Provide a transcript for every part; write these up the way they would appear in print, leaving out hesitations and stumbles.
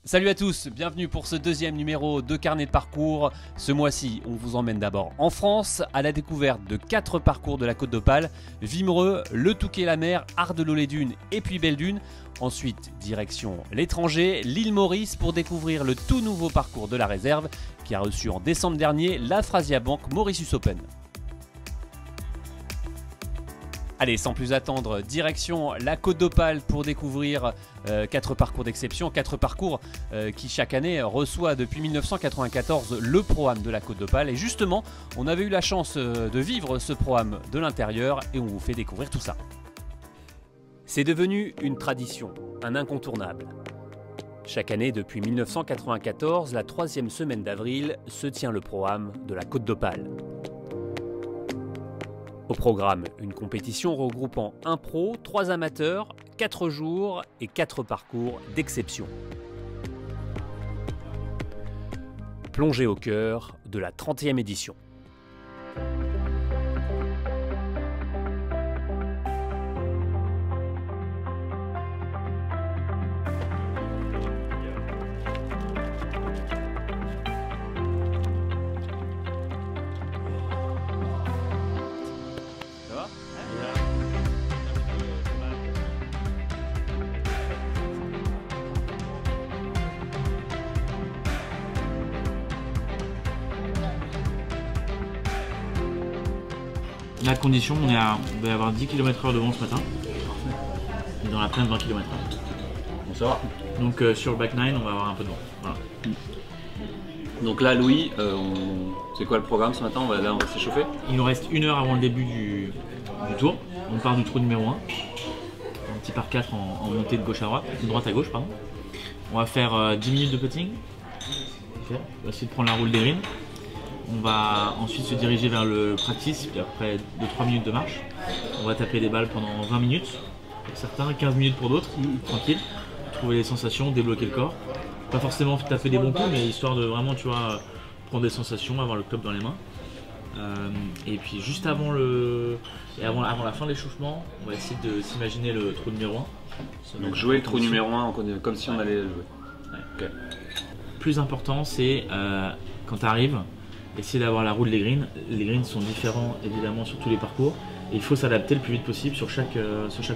Salut à tous, bienvenue pour ce deuxième numéro de Carnet de parcours. Ce mois-ci, on vous emmène d'abord en France à la découverte de 4 parcours de la Côte d'Opale, Wimereux, Le Touquet-la-Mer, Ardelot-les-Dunes et puis Belle-Dune. Ensuite, direction l'étranger, l'île Maurice pour découvrir le tout nouveau parcours de la réserve qui a reçu en décembre dernier la FrasiaBank Mauritius Open. Allez, sans plus attendre, direction la Côte d'Opale pour découvrir 4 parcours d'exception, 4 parcours qui chaque année reçoit depuis 1994 le Pro-Am de la Côte d'Opale. Et justement, on avait eu la chance de vivre ce Pro-Am de l'intérieur et on vous fait découvrir tout ça. C'est devenu une tradition, un incontournable. Chaque année depuis 1994, la 3e semaine d'avril, se tient le Pro-Am de la Côte d'Opale. Au programme, une compétition regroupant un pro, 3 amateurs, 4 jours et 4 parcours d'exception. Plongée au cœur de la 30e édition. La condition, on va avoir 10 km/h de vent ce matin. Et dans la plaine 20 km/h. Bon, ça va. Donc sur le back 9, on va avoir un peu de vent. Voilà. Donc là, Louis, c'est quoi le programme ce matin? Là, on va s'échauffer. Il nous reste 1 heure avant le début du tour. On part du trou numéro 1. Un petit par 4 en montée de gauche à droite, de droite à gauche, pardon. On va faire 10 minutes de putting. Okay. On va essayer de prendre la roule des greens. On va ensuite se diriger vers le practice, puis après 2-3 minutes de marche. On va taper des balles pendant 20 minutes, pour certains, 15 minutes pour d'autres, tranquille. Trouver les sensations, débloquer le corps. Pas forcément taper des bons coups, mais histoire de vraiment, tu vois, prendre des sensations, avoir le club dans les mains. Et puis juste avant la fin de l'échauffement, on va essayer de s'imaginer le trou numéro 1. Donc jouer le trou numéro 1 comme si on allait le jouer. Ouais. Okay. Plus important, c'est quand tu arrives, essayer d'avoir la roue des greens. Les greens sont différents évidemment sur tous les parcours et il faut s'adapter le plus vite possible sur chaque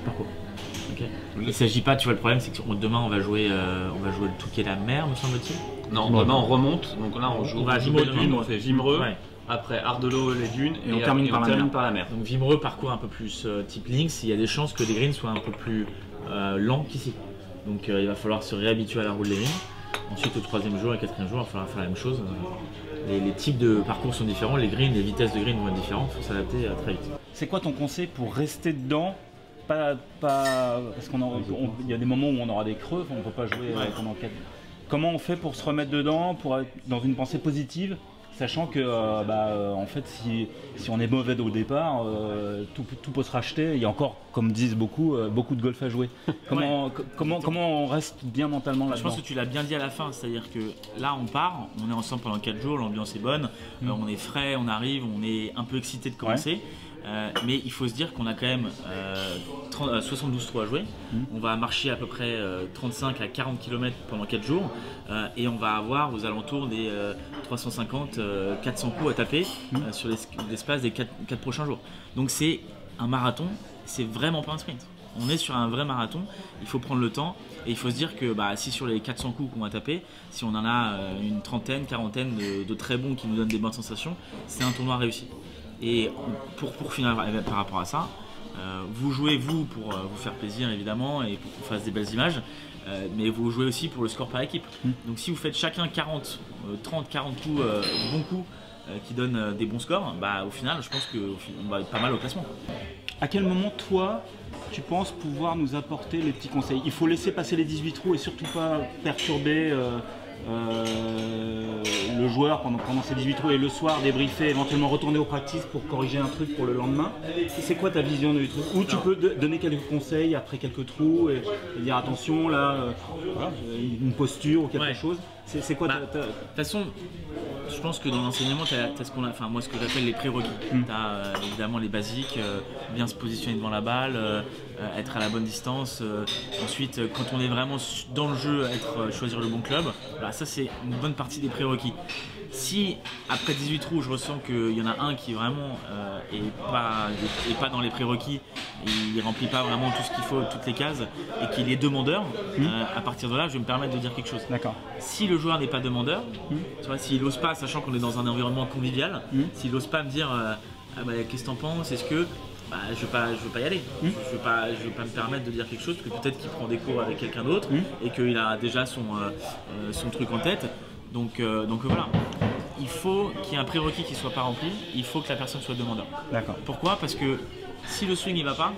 parcours. Okay. Il ne s'agit pas, tu vois, le problème c'est que demain on va jouer le Touquet-la-Mer, me semble-t-il. Non, demain on remonte, donc là on joue Belle-Dune, on fait Wimereux, ouais. Après Ardelot-les-Dunes et on termine par la mer. Donc Wimereux, parcours un peu plus type links, il y a des chances que les greens soient un peu plus lents qu'ici. Donc il va falloir se réhabituer à la roue des greens. Ensuite au 3e jour et 4e jour, il va falloir faire la même chose. Les types de parcours sont différents, les greens, les vitesses de greens vont être différentes, il faut s'adapter très vite. C'est quoi ton conseil pour rester dedans? Parce qu'il y a des moments où on aura des creux, on ne peut pas jouer pendant 4. Comment on fait pour se remettre dedans, pour être dans une pensée positive, sachant que en fait, si on est mauvais au départ, tout peut se racheter. Il y a encore, comme disent beaucoup de golf à jouer. Comment on reste bien mentalement là-dedans? Je pense que tu l'as bien dit à la fin, c'est-à-dire que là on part, on est ensemble pendant 4 jours, l'ambiance est bonne, on est frais, on arrive, on est un peu excité de commencer. Ouais. Mais il faut se dire qu'on a quand même 72 trous à jouer. On va marcher à peu près 35 à 40 km pendant 4 jours et on va avoir aux alentours des 350, 400 coups à taper sur l'espace des 4 prochains jours. Donc c'est un marathon, c'est vraiment pas un sprint. On est sur un vrai marathon, il faut prendre le temps et il faut se dire que si sur les 400 coups qu'on va taper, si on en a une trentaine, quarantaine de très bons qui nous donnent des bonnes sensations, c'est un tournoi réussi. Et pour finir par rapport à ça, vous jouez vous pour vous faire plaisir évidemment et pour qu'on fasse des belles images, mais vous jouez aussi pour le score par équipe. Donc si vous faites chacun 30-40 coups, bons coups qui donnent des bons scores, au final je pense qu'on va être pas mal au classement. À quel moment toi tu penses pouvoir nous apporter les petits conseils? Il faut laisser passer les 18 trous et surtout pas perturber le joueur pendant ces 18 trous et le soir débriefer, éventuellement retourner au practice pour corriger un truc pour le lendemain. C'est quoi ta vision du truc? Ou tu peux donner quelques conseils après quelques trous et dire attention là, une posture ou quelque chose. C'est quoi de toute façon, je pense que dans l'enseignement, tu as ce qu'on a, moi ce que j'appelle les prérequis. Tu as évidemment les basiques, bien se positionner devant la balle, être à la bonne distance. Ensuite, quand on est vraiment dans le jeu, choisir le bon club. Voilà, ça c'est une bonne partie des prérequis. Si après 18 trous, je ressens qu'il y en a un qui vraiment est pas dans les prérequis, il remplit pas vraiment tout ce qu'il faut, toutes les cases, et qu'il est demandeur, à partir de là, je vais me permettre de dire quelque chose. D'accord. Si le joueur n'est pas demandeur, tu vois, s'il n'ose pas, sachant qu'on est dans un environnement convivial, s'il n'ose pas me dire ah bah, qu'est-ce que t'en penses, est-ce que je veux pas y aller, je veux pas me permettre de dire quelque chose, parce que peut-être qu'il prend des cours avec quelqu'un d'autre et qu'il a déjà son truc en tête. Donc voilà, il faut qu'il y ait un prérequis qui ne soit pas rempli, il faut que la personne soit demandeur. D'accord. Pourquoi? Parce que si le swing il va pas,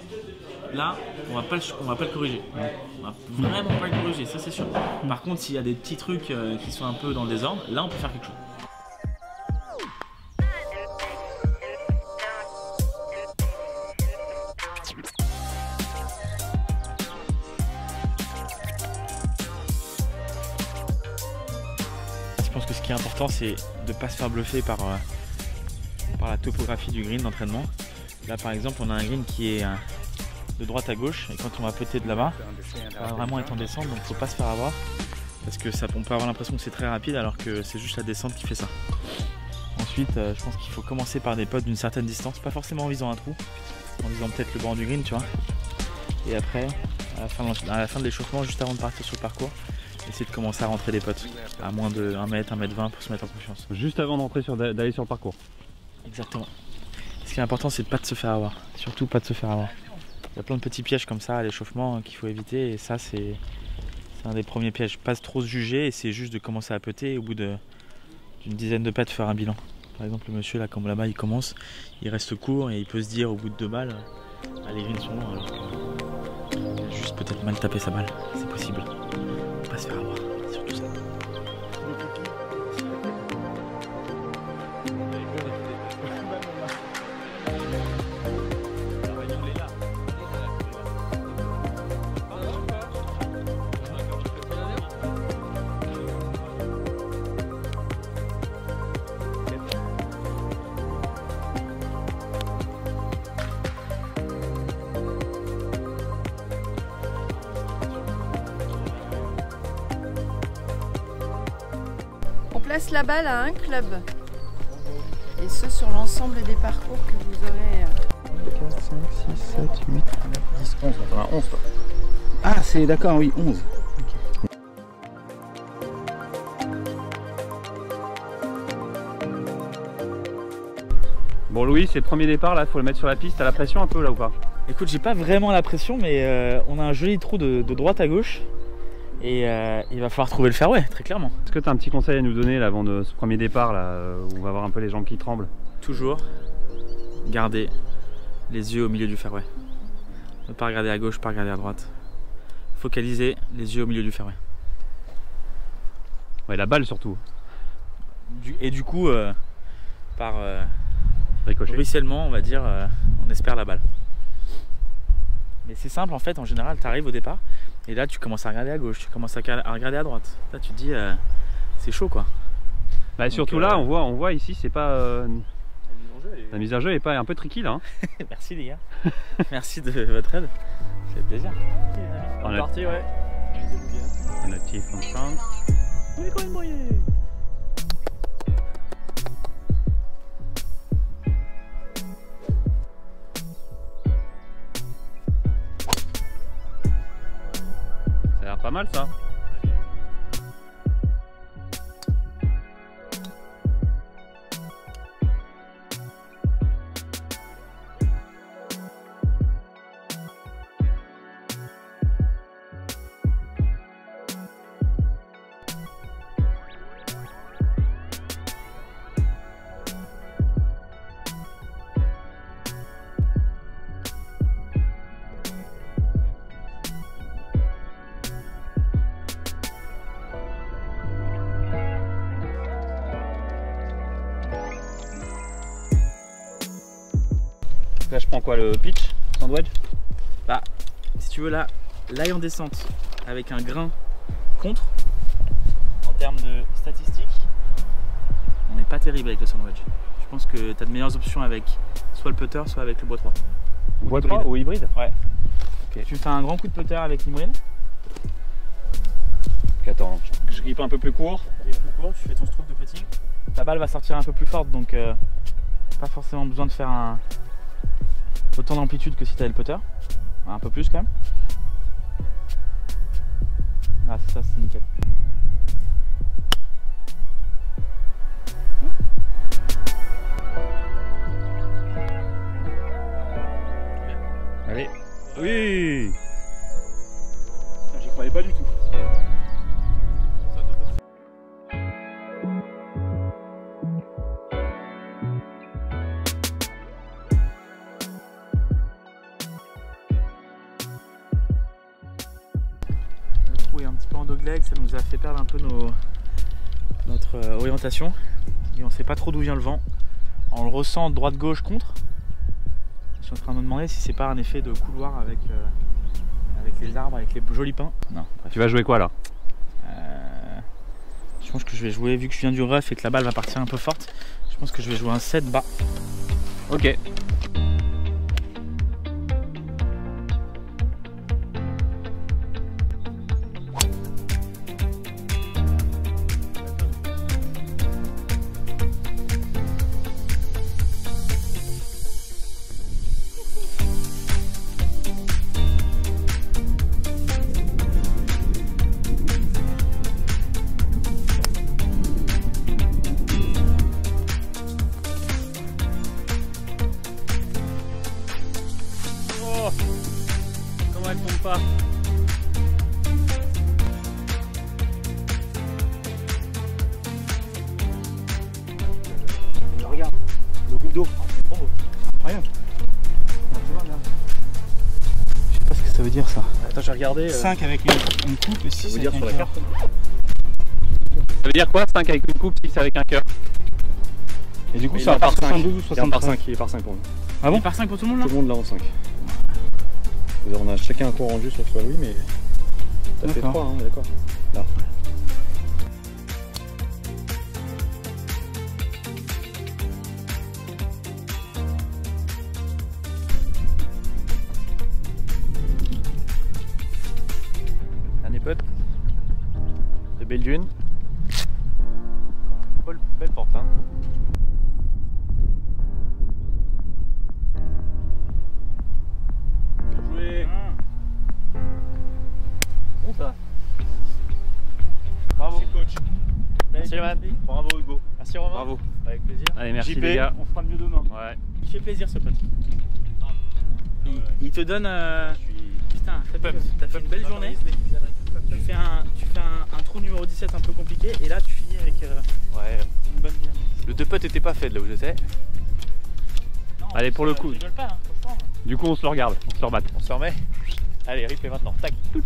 là on va pas le corriger. On va vraiment pas le corriger, ça c'est sûr. Par contre, s'il y a des petits trucs qui sont un peu dans le désordre, là on peut faire quelque chose. Je pense que ce qui est important, c'est de ne pas se faire bluffer par la topographie du green d'entraînement. Là par exemple, on a un green qui est de droite à gauche, et quand on va putter de là-bas, ça va vraiment être en descente, donc il ne faut pas se faire avoir, parce que on peut avoir l'impression que c'est très rapide alors que c'est juste la descente qui fait ça. Ensuite, je pense qu'il faut commencer par des putts d'une certaine distance, pas forcément en visant un trou, en visant peut-être le bord du green, tu vois. Et après, à la fin de l'échauffement, juste avant de partir sur le parcours, essayer de commencer à rentrer des putts à moins de 1 mètre, 1 mètre 20 pour se mettre en confiance. Juste avant d'aller sur le parcours. Exactement. Ce qui est important, c'est de ne pas se faire avoir. Surtout pas de se faire avoir. Il y a plein de petits pièges comme ça à l'échauffement qu'il faut éviter, et ça c'est un des premiers pièges. Pas trop se juger, et c'est juste de commencer à putter et au bout d'une dizaine de putts faire un bilan. Par exemple, le monsieur là, comme là-bas il commence, il reste court et il peut se dire au bout de 2 balles, les greens sont longs, alors qu'il a juste peut-être mal tapé sa balle. C'est possible. Pas se faire avoir, surtout ça. Place la balle à un club, et ce sur l'ensemble des parcours que vous aurez. 4, 5, 6, 7, 8, 9, 10, 11, on en a 11 toi. Ah c'est d'accord, oui, 11. Okay. Bon Louis, c'est le premier départ là, il faut le mettre sur la piste, t'as la pression un peu là ou pas? Écoute, j'ai pas vraiment la pression, mais on a un joli trou de droite à gauche. Et il va falloir trouver le fairway, très clairement. Est-ce que tu as un petit conseil à nous donner là, avant de ce premier départ là, où on va avoir un peu les jambes qui tremblent? Toujours garder les yeux au milieu du fairway. Ne pas regarder à gauche, pas regarder à droite. Focaliser les yeux au milieu du fairway. Ouais, la balle surtout. Et du coup, par ruissellement, on va dire, on espère la balle. Mais c'est simple en fait, en général, tu arrives au départ. Et là tu commences à regarder à gauche, tu commences à regarder à droite. Là tu te dis c'est chaud quoi. Bah, donc, surtout là on voit ici c'est pas la mise en jeu est pas un peu tricky là hein. Merci les gars. Merci de votre aide. Ça fait plaisir. On est parti ouais. On a petit front front. On est quand même moyen. Ça a l'air pas mal ça. Là je prends quoi, le pitch, sandwich? Bah si tu veux là est en descente avec un grain contre, en termes de statistiques, on n'est pas terrible avec le sandwich. Je pense que tu as de meilleures options avec soit le putter, soit avec le bois 3. Bois 3 ou hybride? Ouais. Okay. Tu fais un grand coup de putter avec l'hybride. Attends, je grippe un peu plus court. Tu fais ton stroke de putting. Ta balle va sortir un peu plus forte, donc pas forcément besoin de faire autant d'amplitude que si tu avais le putter. Un peu plus quand même. Ah, ça c'est nickel. Allez. Oui. J'y croyais pas du tout. Le trou est un petit peu en dogleg, ça nous a fait perdre un peu notre orientation. Et on sait pas trop d'où vient le vent. On le ressent droite-gauche contre. Je suis en train de me demander si c'est pas un effet de couloir avec les arbres, avec les jolis pins. Non, bref. Tu vas jouer quoi là? Je pense que je vais jouer, vu que je viens du rough et que la balle va partir un peu forte, je pense que je vais jouer un 7 bas. Ok. Comment elle tombe pas? Regarde, le goutte d'eau. Rien. Je sais pas ce que ça veut dire ça. Attends, j'ai regardé. 5 avec une coupe et 6 vous avec dire un sur la cœur. carte. Ça veut dire quoi? 5 avec une coupe, 6 avec un cœur. Et du coup, Il ça est va par par 72 ou Il est en par 63. 5, il est par 5 pour nous. Ah bon? Par 5 pour tout le monde là? Tout le monde là en 5. On a chacun un cours rendu sur soi, oui, mais t'as fait D'accord. 3, hein, d'accord. Là. Un épote. De belle dune. Belle porte, hein. Joué. Bon ça. Bravo. coach. Merci Johan. Bravo Hugo. Merci Romain. Bravo. Avec plaisir. Allez, merci JP, les gars. on fera mieux demain. Ouais. Il fait plaisir ce pote. Il te donne. Putain, t'as fait une belle journée. Tu fais un trou numéro 17 un peu compliqué et là tu finis avec Ouais. une bonne dynamique. Le deux putt était pas fait de là où j'étais. Non, Allez, pour le coup. Je rigole pas, hein, franchement. Du coup, on se le regarde, on se rebatte. On se remet. Allez, replay maintenant. Tac. Tout.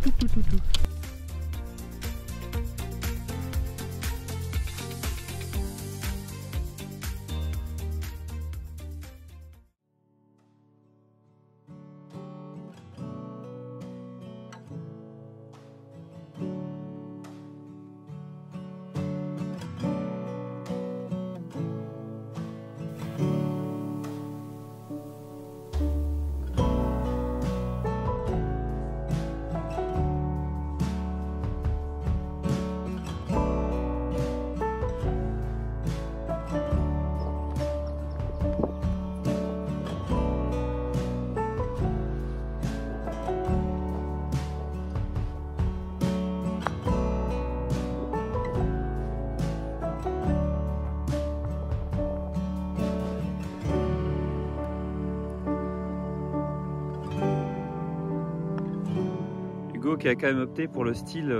Hugo qui a quand même opté pour le style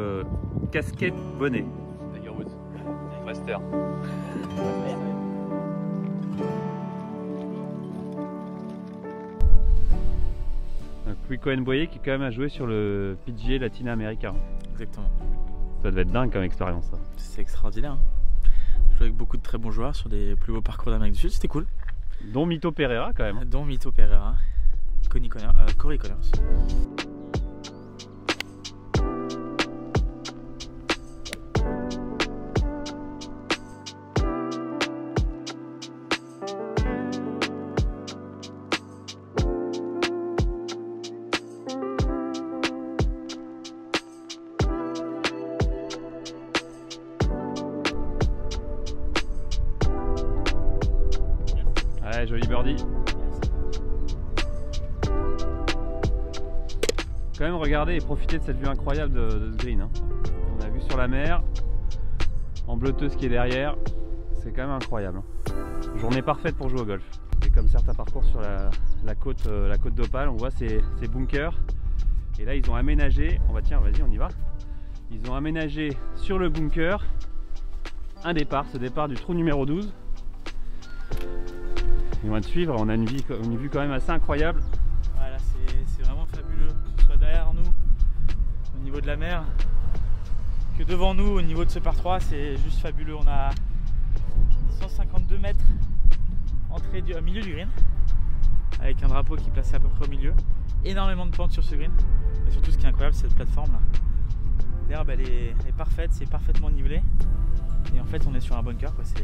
casquette bonnet. Tiger Woods. Master. Quico Boyer qui quand même a joué sur le PGA latino-américain. Exactement. Ça devait être dingue comme expérience ça. C'est extraordinaire. Hein. Je joué avec beaucoup de très bons joueurs sur des plus beaux parcours d'Amérique du Sud, c'était cool. Dont Mito Pereira quand même. Dont Mito Pereira, Corey Connors. Ouais, joli birdie. Quand même regarder et profiter de cette vue incroyable de ce green. Hein. On a vu sur la mer, en bleuteuse qui est derrière, c'est quand même incroyable. Journée parfaite pour jouer au golf. Et comme certains parcours sur la côte d'Opale, on voit ces bunkers. Et là ils ont aménagé, tiens vas-y on y va. Ils ont aménagé sur le bunker un départ, ce départ du trou numéro 12. Ils vont te suivre, on a une vue quand même assez incroyable. Voilà, c'est vraiment fabuleux, que ce soit derrière nous, au niveau de la mer, que devant nous, au niveau de ce par 3, c'est juste fabuleux. On a 152 mètres entrée au milieu du green, avec un drapeau qui est placé à peu près au milieu. Énormément de pentes sur ce green, et surtout ce qui est incroyable, c'est cette plateforme là. L'herbe elle est parfaite, c'est parfaitement nivelé, et en fait on est sur un bunker quoi. C'est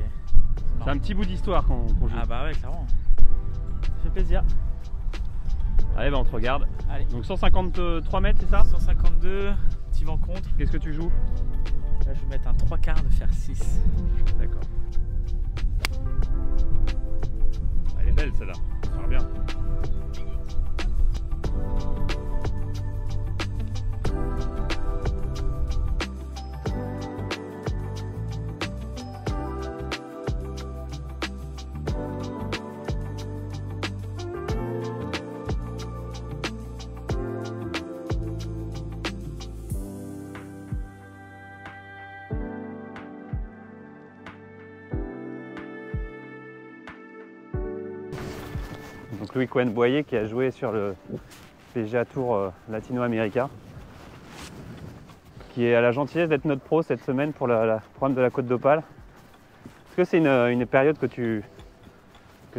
un petit bout d'histoire qu'on joue. Ah bah ouais, clairement. Ça fait plaisir. Allez, bah on te regarde. Allez. Donc 153 mètres, c'est ça? 152, petit vent contre. Qu'est-ce que tu joues? Là, je vais mettre un 3/4 de fer 6. D'accord. Elle est belle celle-là, ça va bien. Donc Louis Cohen-Boyer qui a joué sur le PGA Tour Latino-Américain, qui est à la gentillesse d'être notre pro cette semaine pour le programme de la Côte d'Opale. Est-ce que c'est une période que tu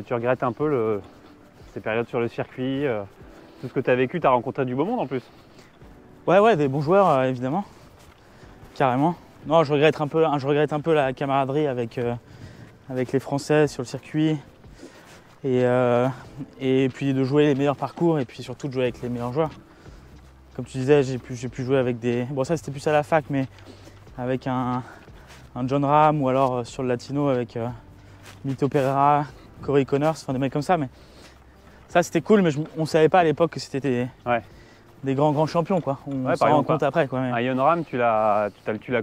regrettes un peu, ces périodes sur le circuit, tout ce que tu as vécu, tu as rencontré du beau monde en plus? Ouais, des bons joueurs évidemment, carrément. Non, je regrette un peu la camaraderie avec les Français sur le circuit. Et puis de jouer les meilleurs parcours et puis surtout de jouer avec les meilleurs joueurs. Comme tu disais, j'ai pu jouer avec des... Bon ça c'était plus à la fac, mais avec un John Ram ou alors sur le Latino avec Mito Pereira, Corey Connors, enfin des mecs comme ça. Mais ça c'était cool, mais on savait pas à l'époque que c'était des grands champions quoi. On s'en rend compte après quoi. Mais... John Ram, tu l'as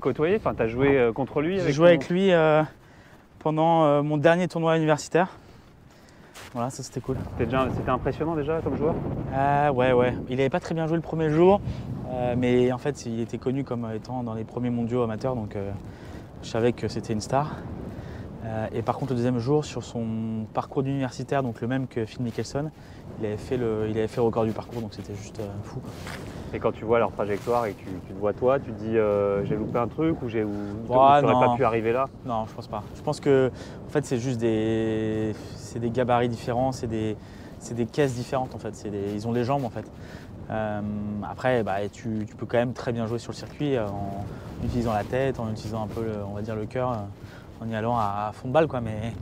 côtoyé, enfin tu as joué contre lui? J'ai joué avec lui pendant mon dernier tournoi universitaire. Voilà, ça c'était cool. C'était impressionnant déjà comme joueur? Ouais. Il n'avait pas très bien joué le premier jour, mais en fait il était connu comme étant dans les premiers mondiaux amateurs, donc je savais que c'était une star. Et par contre le deuxième jour, sur son parcours d'universitaire, donc le même que Phil Mickelson, il avait fait le record du parcours, donc c'était juste fou quoi. Et quand tu vois leur trajectoire et que tu te vois toi, tu te dis j'ai loupé un truc ou tu n'aurais pas pu arriver là? Non, je pense pas. Je pense que en fait c'est juste des gabarits différents, c'est des caisses différentes en fait. Ils ont des jambes en fait. Après, tu peux quand même très bien jouer sur le circuit en utilisant la tête, en utilisant un peu on va dire le cœur, en y allant à fond de balle quoi. Mais...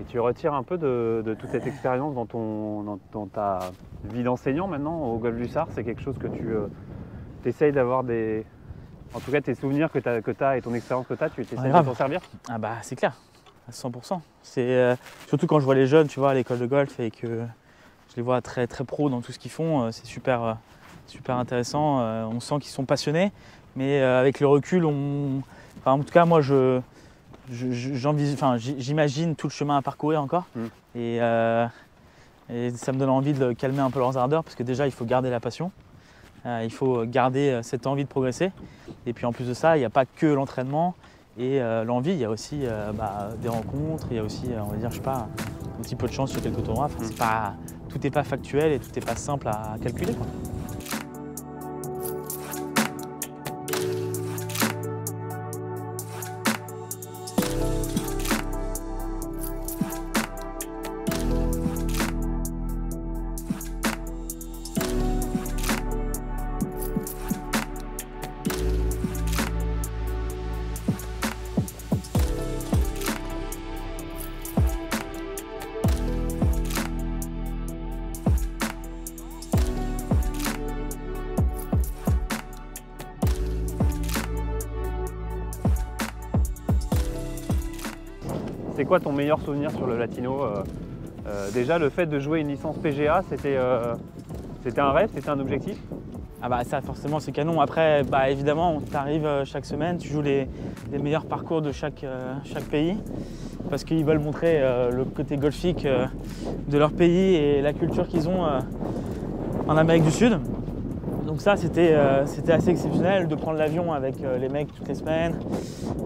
Et tu retires un peu de toute cette expérience dans ta vie d'enseignant maintenant au Golf du Sar? C'est quelque chose que tu essayes d'avoir des... En tout cas tes souvenirs que tu as et ton expérience que tu as, tu essayes de t'en servir? Ah bah c'est clair, à 100%. C'est surtout quand je vois les jeunes, tu vois, à l'école de golf et que je les vois très très pro dans tout ce qu'ils font, c'est super intéressant. On sent qu'ils sont passionnés, mais avec le recul, en tout cas moi j'imagine tout le chemin à parcourir encore et ça me donne envie de calmer un peu leurs ardeurs parce que déjà il faut garder la passion, il faut garder cette envie de progresser et puis en plus de ça il n'y a pas que l'entraînement et l'envie, il y a aussi des rencontres, il y a aussi on va dire je sais pas un petit peu de chance sur quelques tournois, tout n'est pas factuel et tout n'est pas simple à calculer quoi. C'est quoi ton meilleur souvenir sur le Latino Déjà, le fait de jouer une licence PGA, c'était un rêve, c'était un objectif? Ah bah ça forcément c'est canon. Après bah évidemment tu arrives chaque semaine, tu joues les meilleurs parcours de chaque pays parce qu'ils veulent montrer le côté golfique de leur pays et la culture qu'ils ont en Amérique du Sud. Donc ça c'était assez exceptionnel de prendre l'avion avec les mecs toutes les semaines.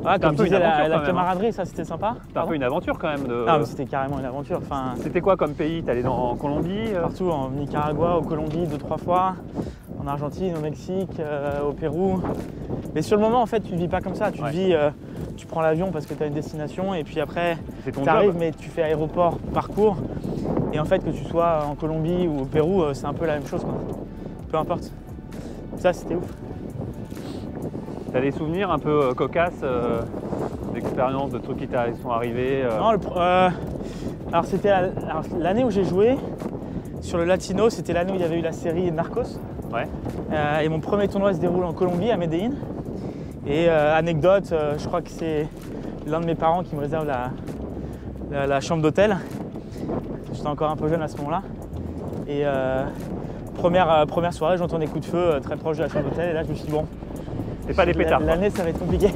Ah, comme tu disais, la camaraderie, ça c'était sympa. C'était un peu une aventure quand même. Ah mais c'était carrément une aventure. Enfin, c'était quoi comme pays? T'allais en Colombie? Partout, en Nicaragua, au Colombie 2-3 fois. En Argentine, au Mexique, au Pérou. Mais sur le moment, en fait, tu ne vis pas comme ça. Tu vis, tu prends l'avion parce que tu as une destination et puis après, tu arrives, mais tu fais aéroport, parcours. Et en fait, que tu sois en Colombie ou au Pérou, c'est un peu la même chose, quoi. Peu importe. Ça, c'était ouf. Tu as des souvenirs un peu cocasses d'expériences, de trucs qui sont arrivés Non, alors c'était l'année où j'ai joué sur le Latino, c'était l'année où il y avait eu la série Narcos. Ouais. Et mon premier tournoi se déroule en Colombie, à Medellín. Et anecdote, je crois que c'est l'un de mes parents qui me réserve la chambre d'hôtel. J'étais encore un peu jeune à ce moment-là. Et première soirée, j'entends des coups de feu très proche de la chambre d'hôtel. Et là, je me suis dit, bon, c'est pas des pétards. L'année, ça va être compliqué.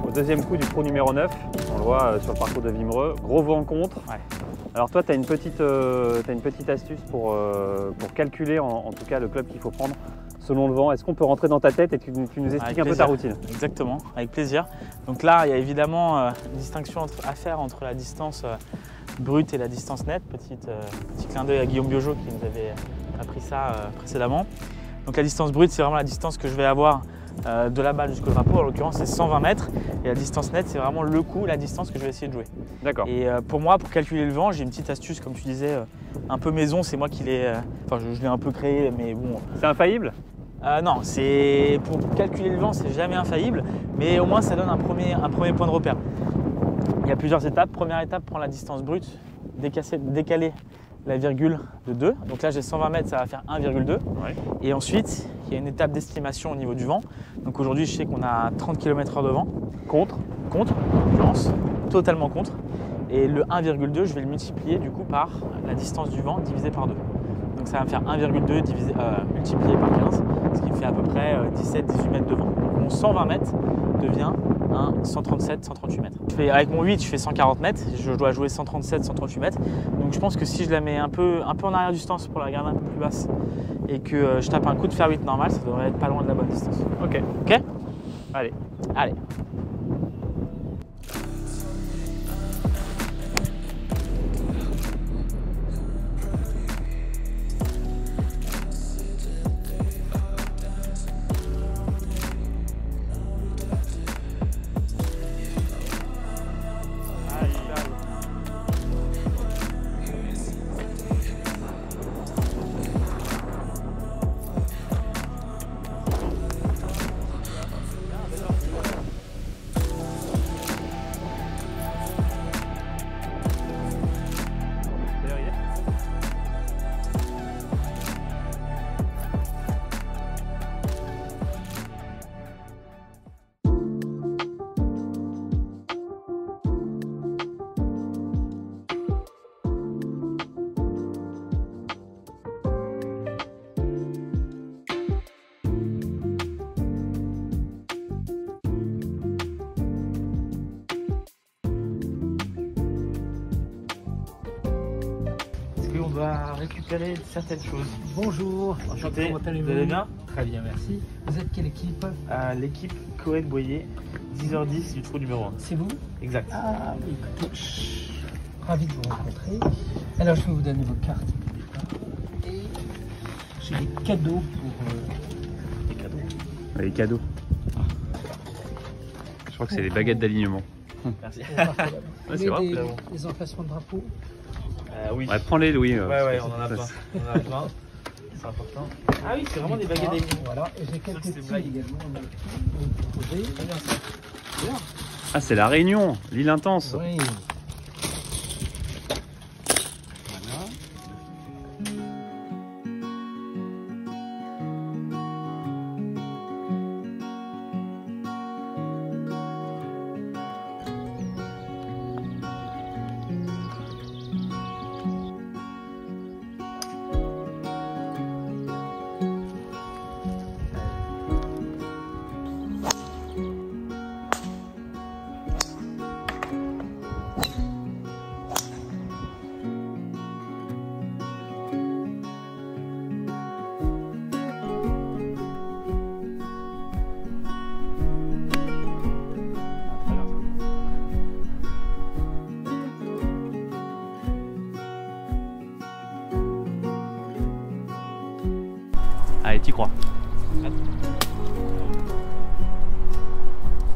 Au deuxième coup du trou numéro 9, on le voit sur le parcours de Wimereux, gros vent contre. Ouais. Alors toi, tu as une petite astuce pour calculer en tout cas le club qu'il faut prendre selon le vent. Est-ce qu'on peut rentrer dans ta tête et tu nous expliques un peu ta routine? Exactement, avec plaisir. Donc là, il y a évidemment une distinction à faire entre la distance brute et la distance nette. Petit clin d'œil à Guillaume Biojo qui nous avait appris ça précédemment. Donc la distance brute, c'est vraiment la distance que je vais avoir de la balle jusqu'au drapeau. En l'occurrence, c'est 120 mètres. Et la distance nette, c'est vraiment le coup, la distance que je vais essayer de jouer. D'accord. Et pour moi, pour calculer le vent, j'ai une petite astuce, comme tu disais, un peu maison. C'est moi qui l'ai... Enfin, je l'ai un peu créé, mais bon... C'est infaillible? Non, pour calculer le vent, c'est jamais infaillible. Mais au moins, ça donne un premier point de repère. Il y a plusieurs étapes. Première étape, prendre la distance brute, décaler la virgule de 2. Donc là, j'ai 120 mètres, ça va faire 1,2. Ouais. Et ensuite, il y a une étape d'estimation au niveau du vent. Donc aujourd'hui, je sais qu'on a 30 km/h de vent. Contre, en l'occurrence, totalement contre. Et le 1,2, je vais le multiplier du coup par la distance du vent divisé par 2. Donc ça va me faire 1,2 multiplié par 15, ce qui me fait à peu près 17-18 mètres de vent. Donc mon 120 mètres devient un 137-138 mètres. Avec mon 8, je fais 140 mètres, je dois jouer 137-138 mètres. Donc je pense que si je la mets un peu en arrière du stance pour la garder un peu plus basse et que je tape un coup de fer 8 normal, ça devrait être pas loin de la bonne distance. Ok. Ok ? Allez. On va récupérer certaines choses. Bonjour, enchanté, vous allez bien? Très bien, merci. Vous êtes quelle équipe? L'équipe Coed Boyer, 10h10 du trou numéro 1. C'est vous? Exact. Ah oui, écoutez, ravi de vous rencontrer. Alors je vais vous donner vos cartes. Et j'ai des cadeaux pour... Les cadeaux. Les cadeaux. Je crois que c'est les baguettes d'alignement. Merci. C'est vrai. Les emplacements de drapeau. Oui. Ouais, prends-les, Louis. Ouais, on en a plein. C'est important. Ah oui, c'est vraiment des baguettes d'amis. Voilà, et j'ai quelques petits également à vous proposer. Ah, c'est la Réunion, l'île intense. Oui. Allez, t'y crois.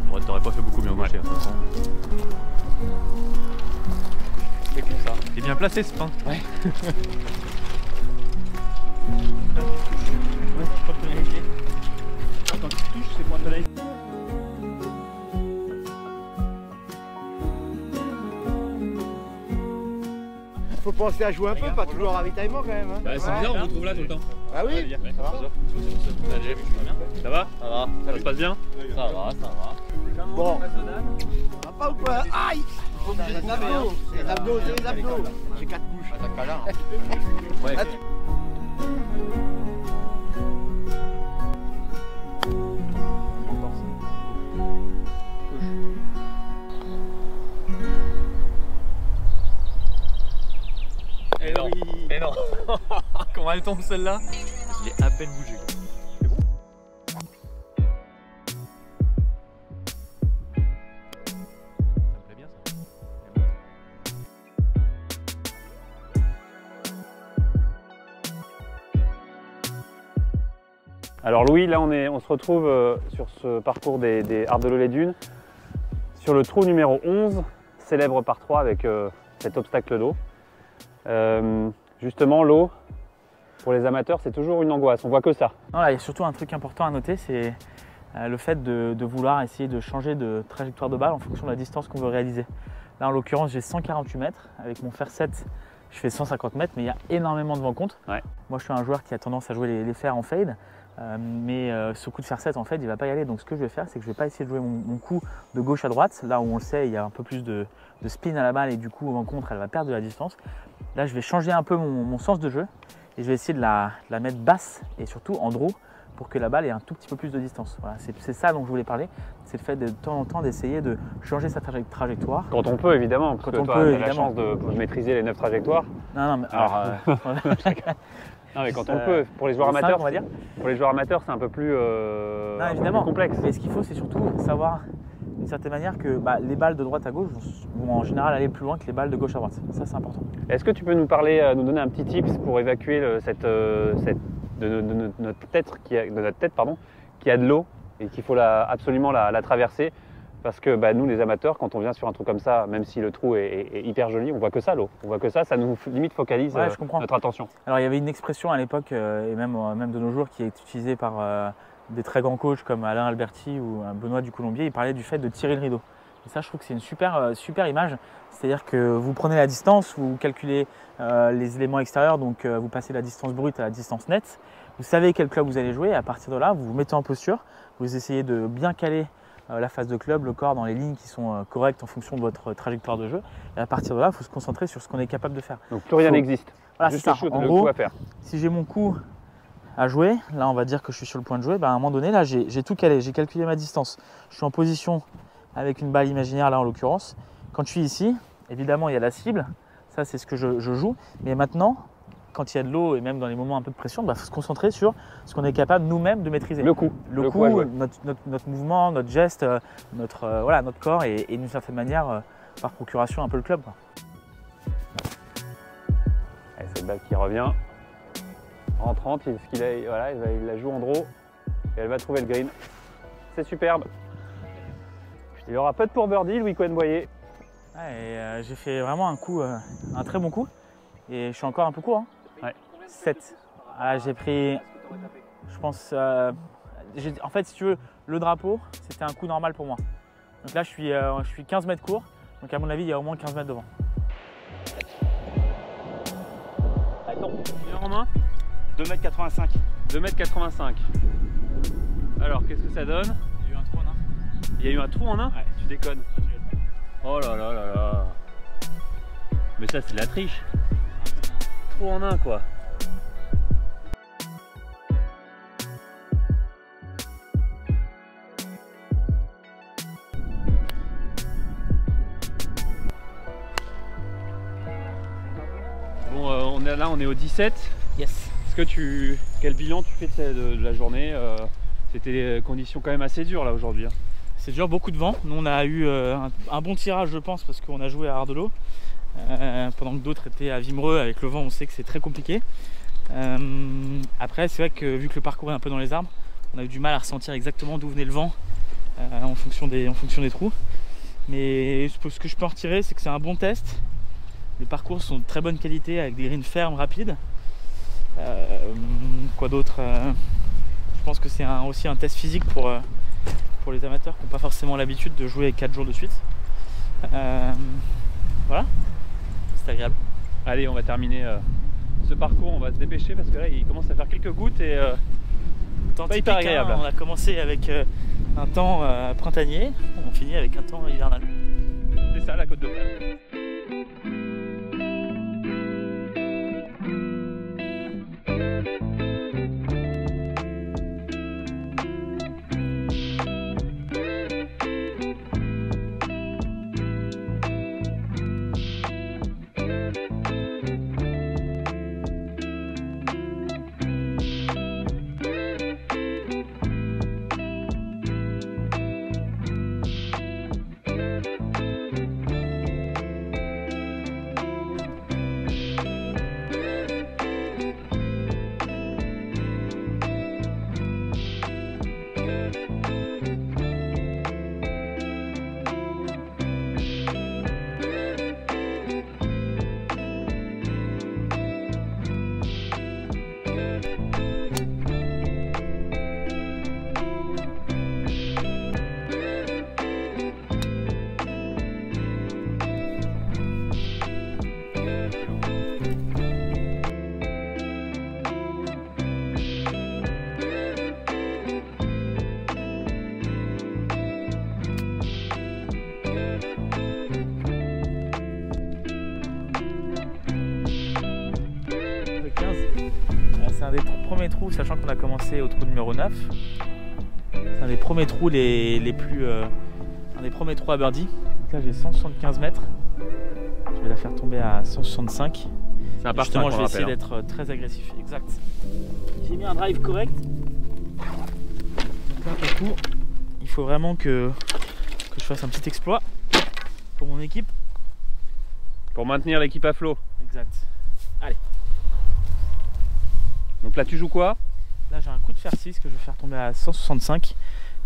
Bon, t'aurais pas fait beaucoup mieux gaucher, de toute façon. C'est comme ça. T'es bien placé ce pain. Ouais. Quand tu touches, c'est point de soleil. Faut penser à jouer un peu, pas toujours ravitaillement quand même. Hein. Bah, c'est bizarre, on vous trouve là tout le temps. Ah oui, Ça va. On a déjà vu que tu vas bien. Ça va? Ça va. Ça se passe bien? Ça va, ça va. Bon. Ça va pas ou quoi? Aïe! Les abdos, les abdos. J'ai 4 couches. T'as qu'à là. Ouais. Et non, et non. Comment elle tombe celle-là? Je l'ai à peine bougé. C'est bon? Ça me plaît bien ça. Alors Louis, là on se retrouve sur ce parcours des Ardelot-les-Dunes, sur le trou numéro 11, célèbre par 3 avec cet obstacle d'eau. Justement, l'eau, pour les amateurs, c'est toujours une angoisse, on voit que ça. Non, là, il y a surtout un truc important à noter, c'est le fait de vouloir essayer de changer de trajectoire de balle en fonction de la distance qu'on veut réaliser. Là, en l'occurrence, j'ai 148 mètres. Avec mon fer 7, je fais 150 mètres, mais il y a énormément de vent contre. Ouais. Moi, je suis un joueur qui a tendance à jouer les fers en fade. Mais ce coup de fer 7 en fait il va pas y aller, donc ce que je vais faire c'est que je vais pas essayer de jouer mon coup de gauche à droite, là où on le sait il y a un peu plus de spin à la balle et du coup en contre elle va perdre de la distance. Là je vais changer un peu mon sens de jeu et je vais essayer de la mettre basse et surtout en draw pour que la balle ait un tout petit peu plus de distance. Voilà, c'est ça dont je voulais parler, c'est le fait de temps en temps d'essayer de changer sa trajectoire. Quand on peut évidemment, parce Quand que on toi peut, tu as la chance de maîtriser les 9 trajectoires. Non, mais alors, non mais quand on peut, pour les joueurs amateurs, on va dire. Pour les joueurs amateurs c'est un peu plus, évidemment. complexe. Mais ce qu'il faut c'est surtout savoir d'une certaine manière que les balles de droite à gauche vont en général aller plus loin que les balles de gauche à droite. Ça c'est important. Est-ce que tu peux nous parler, nous donner un petit tips pour évacuer de notre tête qui a de l'eau et qu'il faut absolument la traverser? Parce que nous les amateurs, quand on vient sur un trou comme ça, même si le trou est hyper joli, on voit que ça l'eau. On voit que ça nous limite focalise notre attention. Alors il y avait une expression à l'époque, et même de nos jours, qui est utilisée par des très grands coachs comme Alain Alberti ou Benoît Ducoulombier. Il parlait du fait de tirer le rideau. Et ça je trouve que c'est une super image. C'est-à-dire que vous prenez la distance, vous calculez les éléments extérieurs, donc vous passez la distance brute à la distance nette. Vous savez quel club vous allez jouer et à partir de là, vous vous mettez en posture. Vous essayez de bien caler la phase de club, le corps dans les lignes qui sont correctes en fonction de votre trajectoire de jeu. Et à partir de là, il faut se concentrer sur ce qu'on est capable de faire. Donc plus rien n'existe. Voilà, juste c'est ça. le coup à faire. Si j'ai mon coup à jouer, là on va dire que je suis sur le point de jouer, à un moment donné, là j'ai tout calé, j'ai calculé ma distance. Je suis en position avec une balle imaginaire là en l'occurrence. Quand je suis ici, évidemment il y a la cible, ça c'est ce que je joue. Mais maintenant, quand il y a de l'eau et même dans les moments un peu de pression, faut se concentrer sur ce qu'on est capable nous-mêmes de maîtriser. Le coup. Le coup, notre mouvement, notre geste, notre corps et d'une certaine manière, par procuration, un peu le club. Allez, cette balle qui revient. Rentrante, il la joue en draw et elle va trouver le green. C'est superbe. Il y aura peu de pour birdie, Louis Cohen-Boyer. J'ai fait vraiment un très bon coup et je suis encore un peu court. Hein. Ouais. 7. J'ai pris, je pense, en fait si tu veux, le drapeau c'était un coup normal pour moi. Donc là je suis 15 mètres court, donc à mon avis il y a au moins 15 mètres devant. Attends, bien en main 2,85 m. 2,85 m. Alors qu'est-ce que ça donne? Il y a eu un trou en 1. Il y a eu un trou en 1? Ouais. Tu déconnes. Oh là là là là. Mais ça c'est de la triche. Trou en 1 quoi. Bon, on est au 17. Yes. Quel bilan tu fais de la journée? C'était des conditions quand même assez dures là aujourd'hui. Hein. C'est dur, beaucoup de vent. Nous on a eu un bon tirage je pense parce qu'on a joué à Ardelot. Pendant que d'autres étaient à Vimereux, avec le vent on sait que c'est très compliqué. Après c'est vrai que vu que le parcours est un peu dans les arbres, on a eu du mal à ressentir exactement d'où venait le vent en fonction des trous. Mais ce que je peux en retirer c'est que c'est un bon test. Les parcours sont de très bonne qualité avec des greens fermes, rapides. Quoi d'autre je pense que c'est aussi un test physique pour les amateurs qui n'ont pas forcément l'habitude de jouer 4 jours de suite. Voilà, c'est agréable. Allez, on va terminer ce parcours, on va se dépêcher parce que là il commence à faire quelques gouttes et pas hyper agréable. On a commencé avec un temps printanier, on finit avec un temps hivernal. C'est ça la Côte d'Opale. C'est un des premiers trous, sachant qu'on a commencé au trou numéro 9. C'est un des premiers trous un des premiers trous à birdie. Donc là j'ai 175 mètres. Je vais la faire tomber à 165. C'est un par justement, 5, je vais essayer d'être très agressif. Exact. J'ai mis un drive correct. Donc là, pour le coup, il faut vraiment que je fasse un petit exploit pour mon équipe. Pour maintenir l'équipe à flot. Exact. Allez. Donc là tu joues quoi? Là j'ai un coup de fer 6 que je vais faire tomber à 165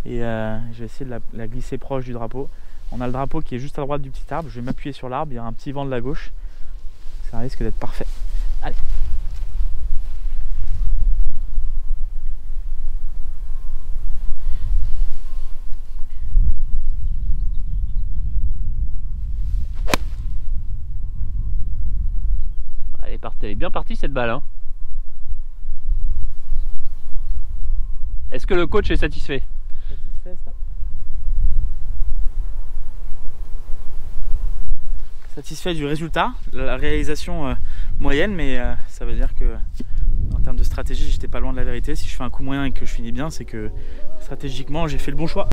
et je vais essayer de la glisser proche du drapeau. On a le drapeau qui est juste à droite du petit arbre, je vais m'appuyer sur l'arbre, il y a un petit vent de la gauche. Ça risque d'être parfait. Allez. Elle est bien partie cette balle. Hein. Est-ce que le coach est satisfait? Satisfait du résultat, la réalisation moyenne, mais ça veut dire que en termes de stratégie, j'étais pas loin de la vérité. Si je fais un coup moyen et que je finis bien, c'est que stratégiquement, j'ai fait le bon choix.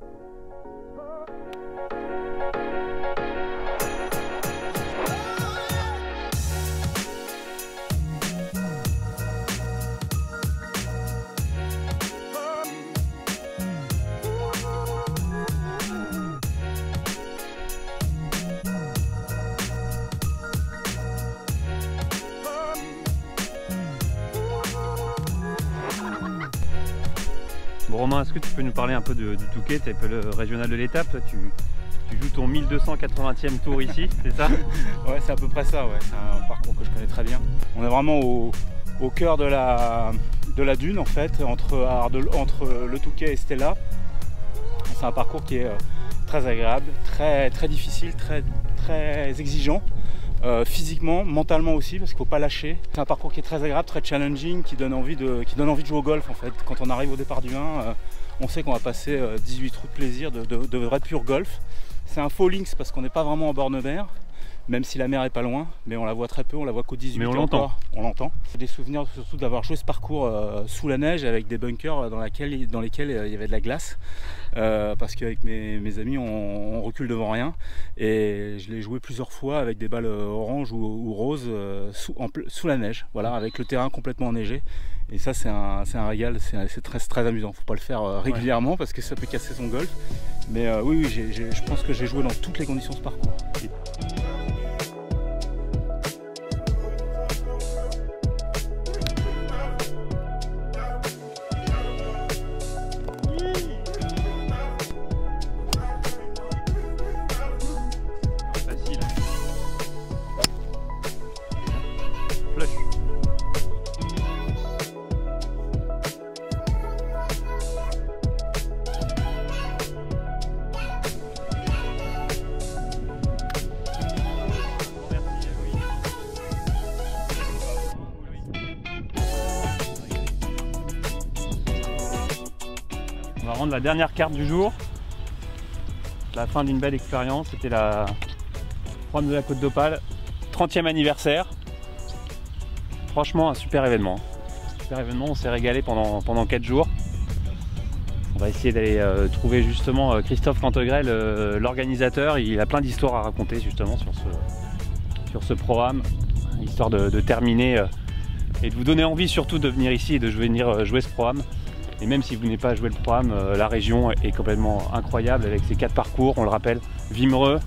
Bon Romain, est-ce que tu peux nous parler un peu du Touquet? Tu es un peu le régional de l'étape, toi tu joues ton 1280e tour ici, c'est ça? Ouais, c'est à peu près ça, ouais. C'est un parcours que je connais très bien. On est vraiment au au cœur de la dune en fait, entre le Touquet et Stella. C'est un parcours qui est très agréable, très difficile, très exigeant. Physiquement, mentalement aussi, parce qu'il ne faut pas lâcher. C'est un parcours qui est très agréable, très challenging, qui donne envie de jouer au golf en fait. Quand on arrive au départ du 1, on sait qu'on va passer 18 trous de plaisir, de vrai pur golf. C'est un faux links parce qu'on n'est pas vraiment en bord de mer, même si la mer est pas loin, mais on la voit très peu, on la voit qu'au 18. Mais on l'entend. On l'entend. J'ai des souvenirs surtout d'avoir joué ce parcours sous la neige avec des bunkers dans lesquels il y avait de la glace. Parce qu'avec mes amis on recule devant rien et je l'ai joué plusieurs fois avec des balles orange ou rose sous la neige, voilà, avec le terrain complètement enneigé, et ça c'est un régal, c'est très amusant. Faut pas le faire régulièrement parce que ça peut casser son golf, mais oui, je pense que j'ai joué dans toutes les conditions ce parcours. On va rendre la dernière carte du jour. La fin d'une belle expérience. C'était la Pro-Am de la Côte d'Opale, 30e anniversaire. Franchement, un super événement. Super événement, on s'est régalé pendant 4 jours. On va essayer d'aller trouver justement Christophe Cantegrel, l'organisateur. Il a plein d'histoires à raconter justement sur ce Pro-Am, histoire de terminer et de vous donner envie surtout de venir ici et de venir jouer ce Pro-Am. Et même si vous n'avez pas joué le Pro-Am, la région est complètement incroyable avec ses 4 parcours, on le rappelle, Vimereux,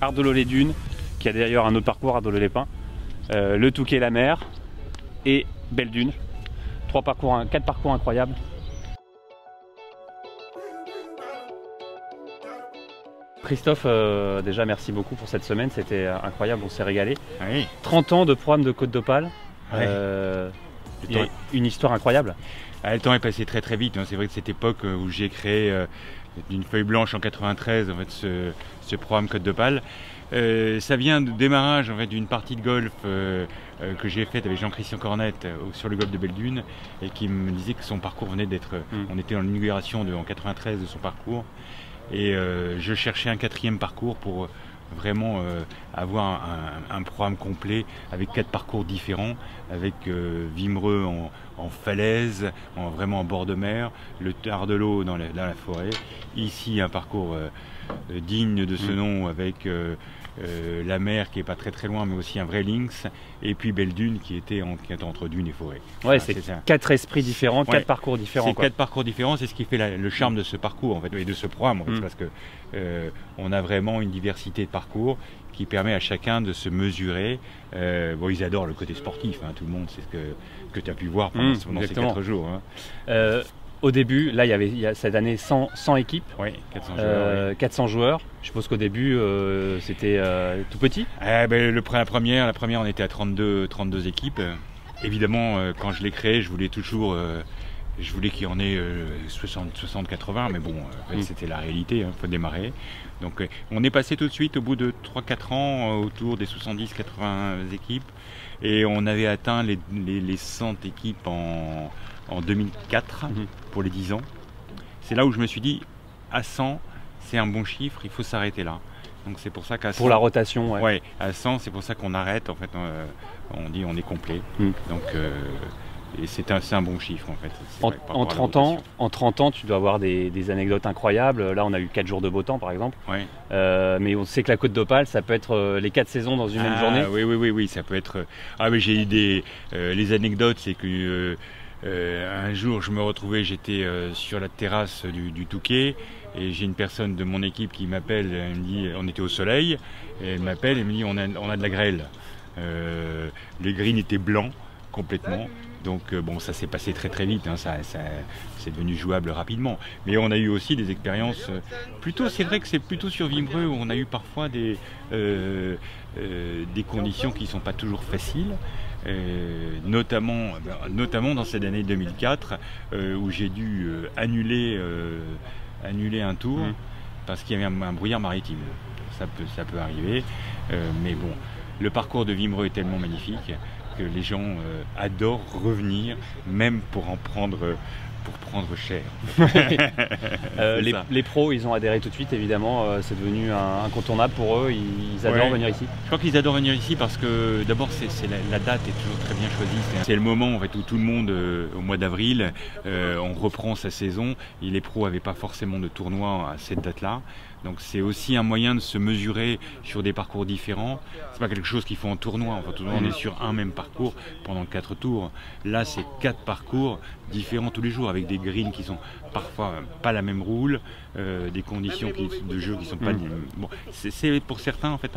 Ardelot-les-Dunes, qui a d'ailleurs un autre parcours, Ardelot-les-Pins, le Touquet-la-Mer et Belle-Dune. 4 parcours incroyables. Christophe, déjà merci beaucoup pour cette semaine, c'était incroyable, on s'est régalé. Oui. 30 ans de Pro-Am de Côte d'Opale, Ouais. une histoire incroyable. Le temps est passé très vite, hein. C'est vrai que cette époque où j'ai créé d'une feuille blanche en 93 en fait, ce Pro-Am Côte d'Opale, ça vient du démarrage en fait, d'une partie de golf que j'ai faite avec Jean-Christian Cornette sur le golf de Belle-Dune, et qui me disait que son parcours venait d'être... On était dans l'inauguration en 93 de son parcours, et je cherchais un 4e parcours pour vraiment avoir un programme complet avec 4 parcours différents, avec Vimereux en falaise, vraiment en bord de mer, le Ardelot dans la forêt, ici un parcours digne de ce nom avec la mer qui est pas très loin mais aussi un vrai lynx, et puis Belle-Dune qui était entre dune et forêt. Ouais, c'est 4 esprits différents, 4 parcours différents. C'est 4 parcours différents, c'est ce qui fait le charme de ce parcours en fait, et de ce programme en fait, parce que on a vraiment une diversité de parcours qui permet à chacun de se mesurer. Bon, ils adorent le côté sportif, hein, tout le monde, c'est ce que tu as pu voir pendant ces 4 jours. Hein. Au début, là, il y a cette année 100 équipes, 400 joueurs. 400 joueurs. Je suppose qu'au début, c'était tout petit. La première, on était à 32 équipes. Évidemment, quand je l'ai créé, je voulais toujours... je voulais qu'il y en ait 60-80, mais bon, en fait, c'était la réalité, il faut démarrer. Donc on est passé tout de suite, au bout de 3-4 ans, autour des 70-80 équipes, et on avait atteint les 100 équipes en 2004, pour les 10 ans. C'est là où je me suis dit, à 100, c'est un bon chiffre, il faut s'arrêter là. Donc c'est pour ça qu'à 100... Pour la rotation, ouais. À 100, c'est pour ça qu'on arrête, en fait, on dit on est complet. Donc... et c'est un bon chiffre en fait. En 30 ans, tu dois avoir des anecdotes incroyables. Là, on a eu 4 jours de beau temps par exemple. Ouais. Mais on sait que la Côte d'Opale, ça peut être les 4 saisons dans une même journée. Oui, ça peut être... Ah oui, j'ai eu les anecdotes, c'est que un jour, je me retrouvais, j'étais sur la terrasse du Touquet, et j'ai une personne de mon équipe qui m'appelle, elle me dit, on était au soleil, et elle m'appelle et me dit, on a de la grêle. Les greens étaient blancs complètement. Donc bon, ça s'est passé très vite, hein, c'est devenu jouable rapidement. Mais on a eu aussi des expériences c'est vrai que c'est plutôt sur Vimereux où on a eu parfois des conditions qui ne sont pas toujours faciles. notamment dans cette année 2004 où j'ai dû annuler un tour parce qu'il y avait un brouillard maritime. Ça peut arriver, mais bon, le parcours de Wimereux est tellement magnifique que les gens adorent revenir, même pour prendre cher. Les pros, ils ont adhéré tout de suite, évidemment, c'est devenu incontournable pour eux, ils adorent venir ici. Je crois qu'ils adorent venir ici parce que d'abord la date est toujours très bien choisie. C'est le moment en fait, où tout le monde, au mois d'avril, on reprend sa saison et les pros n'avaient pas forcément de tournoi à cette date-là. Donc c'est aussi un moyen de se mesurer sur des parcours différents. C'est pas quelque chose qu'il faut en tournoi. Enfin, on est sur un même parcours pendant 4 tours. Là, c'est 4 parcours différents tous les jours avec des greens qui sont parfois pas la même roule, des conditions de jeu qui sont pas. Bon, c'est pour certains en fait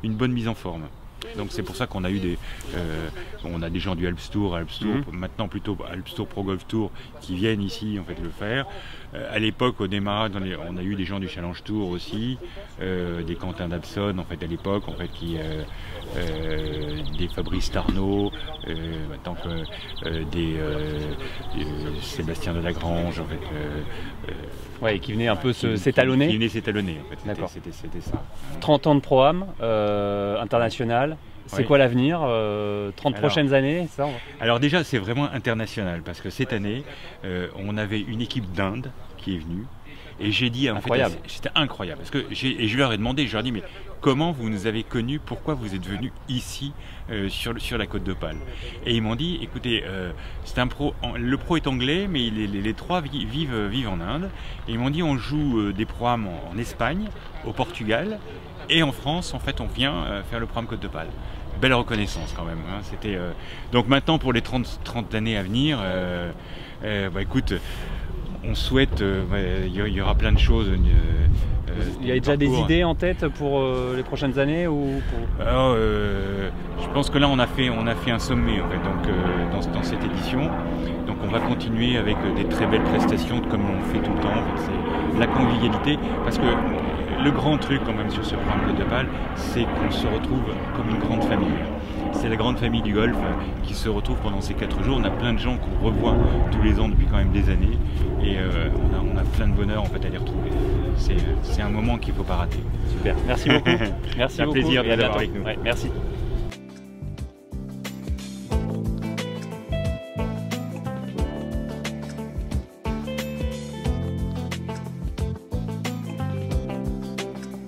une bonne mise en forme. Donc c'est pour ça qu'on a eu on a des gens du Alps Tour, maintenant plutôt Alps Tour Pro Golf Tour qui viennent ici en fait le faire. À l'époque, au démarrage, on a eu des gens du Challenge Tour aussi, des Quentin Dabson en fait à l'époque, en fait des Fabrice Tarnot, tant que des Sébastien Delagrange en fait. Qui venait un peu s'étalonner. Qui venait s'étalonner en fait. D'accord. C'était ça. 30 ans de Pro-Am international. C'est quoi l'avenir 30 prochaines années ça, Alors déjà, c'est vraiment international parce que cette année, on avait une équipe d'Inde qui est venue et j'ai dit, incroyable. C'était incroyable parce que je leur ai demandé, je leur ai dit mais comment vous nous avez connus, pourquoi vous êtes venus ici sur la Côte d'Opale? Et ils m'ont dit, écoutez, c'est un pro, le pro est anglais, mais les 3 vivent en Inde. Et ils m'ont dit, on joue des programmes en Espagne, au Portugal et en France. En fait, on vient faire le programme Côte d'Opale. Belle reconnaissance quand même. C'était donc maintenant pour les 30 années à venir, écoute, on souhaite, il y aura plein de choses. Il y a déjà des idées en tête pour les prochaines années ou pour... Alors, je pense que là on a fait un sommet en fait, donc, dans cette édition. Donc on va continuer avec des très belles prestations comme on fait tout le temps. En fait, c'est la convivialité parce que le grand truc quand même sur ce programme Côte d'Opale, c'est qu'on se retrouve comme une grande famille. C'est la grande famille du golf qui se retrouve pendant ces 4 jours. On a plein de gens qu'on revoit tous les ans depuis quand même des années et on a plein de bonheur en fait à les retrouver. C'est un moment qu'il ne faut pas rater. Super, merci beaucoup. Merci beaucoup. C'est un plaisir de vous avoir avec nous. Ouais, merci.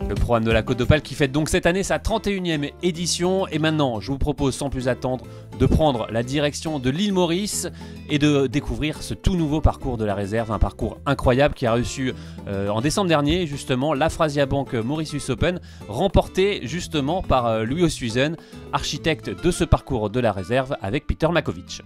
Le programme de la Côte d'Opale qui fête donc cette année sa 31e édition. Et maintenant, je vous propose sans plus attendre de prendre la direction de l'île Maurice et de découvrir ce tout nouveau parcours de la réserve. Un parcours incroyable qui a reçu en décembre dernier justement la Phrasia Bank Mauritius Open, remporté justement par Louis Oosthuizen, architecte de ce parcours de la réserve avec Peter Makovic.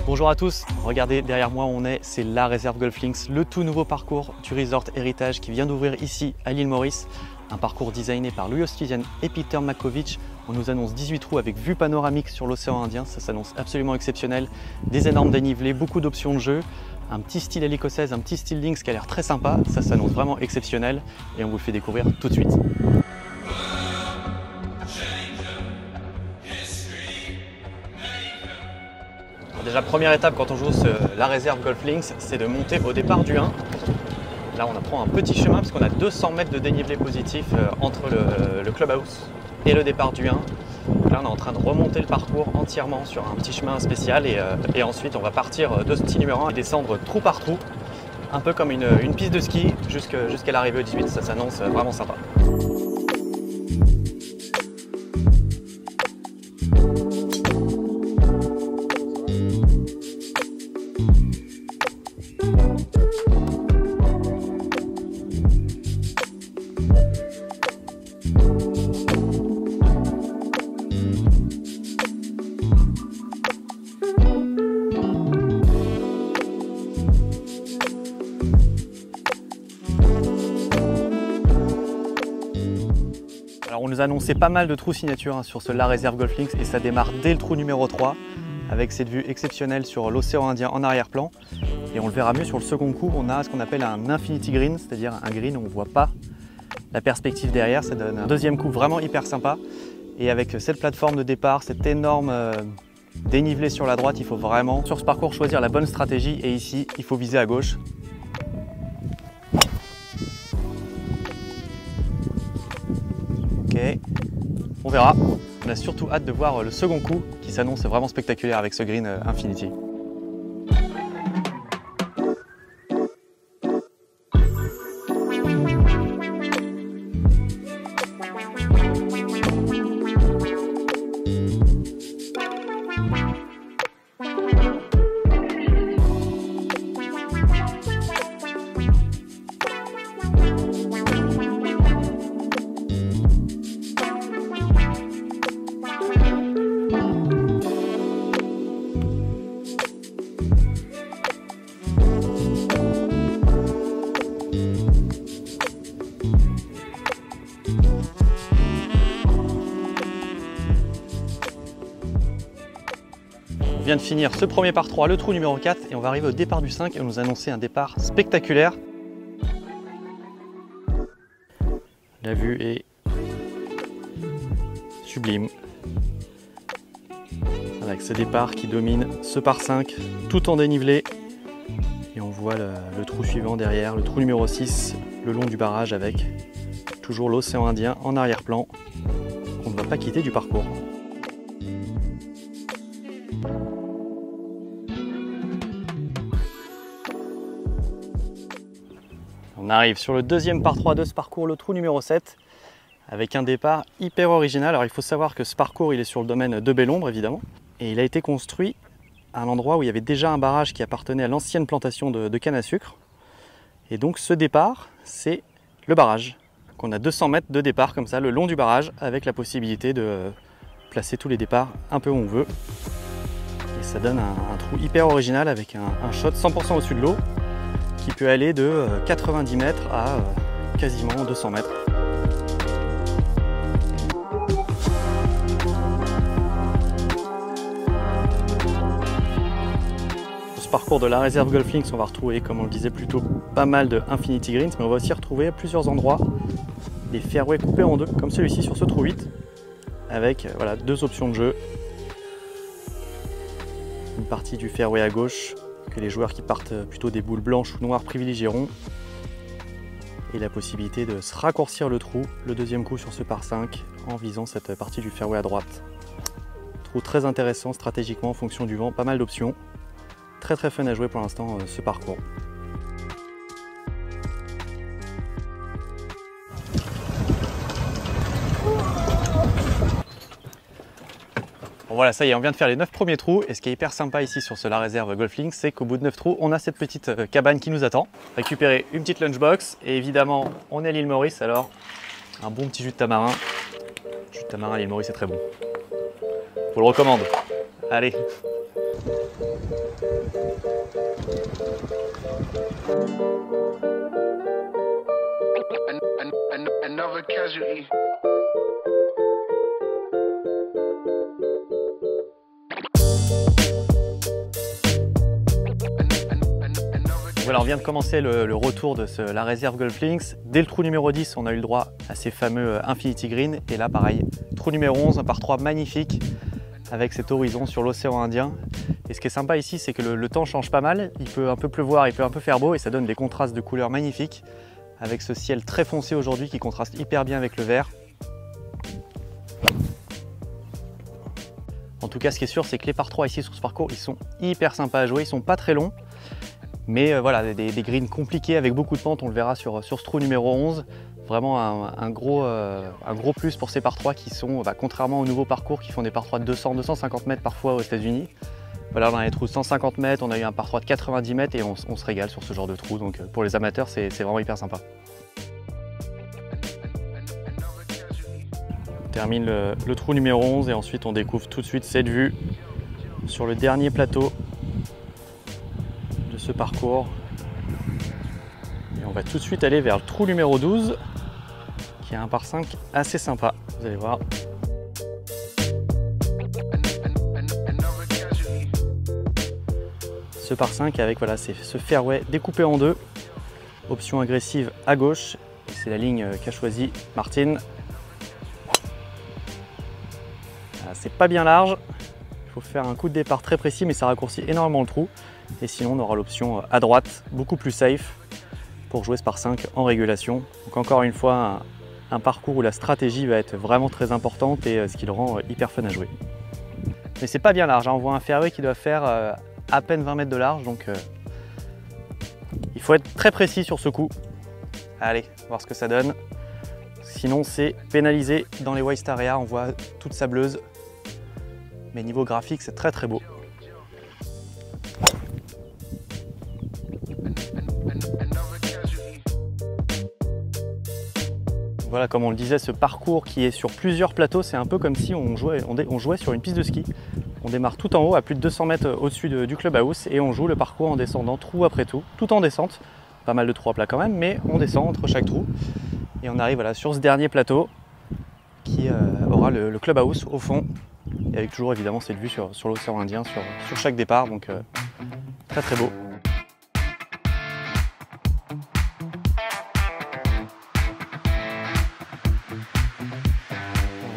Bonjour à tous, regardez derrière moi où on est, c'est la réserve Golf Links, le tout nouveau parcours du Resort Héritage qui vient d'ouvrir ici à l'île Maurice. Un parcours designé par Louis Oosthuizen et Peter Makovic. On nous annonce 18 trous avec vue panoramique sur l'océan Indien, ça s'annonce absolument exceptionnel. Des énormes dénivelés, beaucoup d'options de jeu, un petit style à l'écossaise, un petit style links qui a l'air très sympa, ça s'annonce vraiment exceptionnel et on vous le fait découvrir tout de suite. Déjà, première étape quand on joue la réserve Golf Links, c'est de monter au départ du 1. Là, on apprend un petit chemin parce qu'on a 200 mètres de dénivelé positif entre le clubhouse et le départ du 1. Là, on est en train de remonter le parcours entièrement sur un petit chemin spécial et ensuite, on va partir de ce petit numéro 1 et descendre trou par trou, un peu comme une piste de ski jusqu'à l'arrivée au 18. Ça s'annonce vraiment sympa. On nous a annoncé pas mal de trous signature sur ce La Réserve Golf Links et ça démarre dès le trou numéro 3. avec cette vue exceptionnelle sur l'océan Indien en arrière-plan. Et on le verra mieux sur le second coup, on a ce qu'on appelle un infinity green, c'est-à-dire un green où on ne voit pas la perspective derrière. Ça donne un deuxième coup vraiment hyper sympa. Et avec cette plateforme de départ, cet énorme dénivelé sur la droite, il faut vraiment, sur ce parcours, choisir la bonne stratégie. Et ici, il faut viser à gauche. Ok, on verra. On a surtout hâte de voir le second coup qui s'annonce vraiment spectaculaire avec ce green Infinity. On vient de finir ce premier par 3, le trou numéro 4, et on va arriver au départ du 5 et nous annoncer un départ spectaculaire. La vue est sublime. Avec ce départ qui domine ce par 5, tout en dénivelé. Et on voit le trou suivant derrière, le trou numéro 6, le long du barrage avec toujours l'océan Indien en arrière-plan. On ne va pas quitter du parcours. On arrive sur le deuxième par 3 de ce parcours, le trou numéro 7, avec un départ hyper original. Alors il faut savoir que ce parcours il est sur le domaine de Bellombre évidemment, et il a été construit à un endroit où il y avait déjà un barrage qui appartenait à l'ancienne plantation de canne à sucre. Et donc ce départ, c'est le barrage. Donc on a 200 mètres de départ comme ça, le long du barrage, avec la possibilité de placer tous les départs un peu où on veut. Et ça donne un trou hyper original avec un shot 100% au-dessus de l'eau, qui peut aller de 90 mètres à quasiment 200 mètres. Sur ce parcours de la réserve Golf Links, on va retrouver, comme on le disait plutôt, pas mal de Infinity Greens, mais on va aussi retrouver à plusieurs endroits des fairways coupés en deux, comme celui-ci sur ce trou 8, avec voilà, deux options de jeu. Une partie du fairway à gauche, que les joueurs qui partent plutôt des boules blanches ou noires privilégieront, et la possibilité de se raccourcir le trou, le deuxième coup sur ce par 5 en visant cette partie du fairway à droite. Trou très intéressant stratégiquement en fonction du vent, pas mal d'options, très fun à jouer pour l'instant ce parcours. Bon voilà, ça y est, on vient de faire les 9 premiers trous, et ce qui est hyper sympa ici sur la réserve Golf Links, c'est qu'au bout de 9 trous, on a cette petite cabane qui nous attend. Récupérer une petite lunchbox, et évidemment, on est à l'île Maurice, alors un bon petit jus de tamarin. Le jus de tamarin à l'île Maurice, c'est très bon. Je vous le recommande. Allez. Voilà, on vient de commencer le retour de la réserve Golf Links. Dès le trou numéro 10, on a eu le droit à ces fameux Infinity Green. Et là, pareil, trou numéro 11, un par 3 magnifique, avec cet horizon sur l'océan Indien. Et ce qui est sympa ici, c'est que le temps change pas mal. Il peut un peu pleuvoir, il peut un peu faire beau, et ça donne des contrastes de couleurs magnifiques, avec ce ciel très foncé aujourd'hui qui contraste hyper bien avec le vert. En tout cas, ce qui est sûr, c'est que les par 3 ici sur ce parcours, ils sont hyper sympas à jouer, ils sont pas très longs. Mais voilà, des greens compliqués avec beaucoup de pentes, on le verra sur ce trou numéro 11. Vraiment un gros plus pour ces par 3 qui sont, contrairement aux nouveaux parcours qui font des par 3 de 200-250 mètres parfois aux États-Unis. Voilà, on a des trous de 150 mètres, on a eu un par 3 de 90 mètres et on se régale sur ce genre de trous. Donc pour les amateurs, c'est vraiment hyper sympa. On termine le trou numéro 11 et ensuite on découvre tout de suite cette vue sur le dernier plateau de ce parcours. Et on va tout de suite aller vers le trou numéro 12 qui a un par 5 assez sympa, vous allez voir. ce par 5 avec voilà, ce fairway découpé en deux. Option agressive à gauche. C'est la ligne qu'a choisi Martin. C'est pas bien large. Il faut faire un coup de départ très précis, mais ça raccourcit énormément le trou. Et sinon, on aura l'option à droite, beaucoup plus safe, pour jouer ce par 5 en régulation. Donc encore une fois, un parcours où la stratégie va être vraiment très importante et ce qui le rend hyper fun à jouer. Mais c'est pas bien large, hein. On voit un fairway qui doit faire à peine 20 mètres de large, donc il faut être très précis sur ce coup. Allez, voir ce que ça donne. Sinon, c'est pénalisé dans les waste area, on voit toute sableuse. Mais niveau graphique, c'est très très beau. Voilà, comme on le disait, ce parcours qui est sur plusieurs plateaux, c'est un peu comme si on jouait sur une piste de ski. On démarre tout en haut, à plus de 200 mètres au-dessus du clubhouse, et on joue le parcours en descendant trou après tout en descente. Pas mal de trous à plat quand même, mais on descend entre chaque trou. Et on arrive voilà, sur ce dernier plateau qui aura le clubhouse au fond, et avec toujours évidemment cette vue sur l'océan Indien, sur chaque départ, donc très très beau.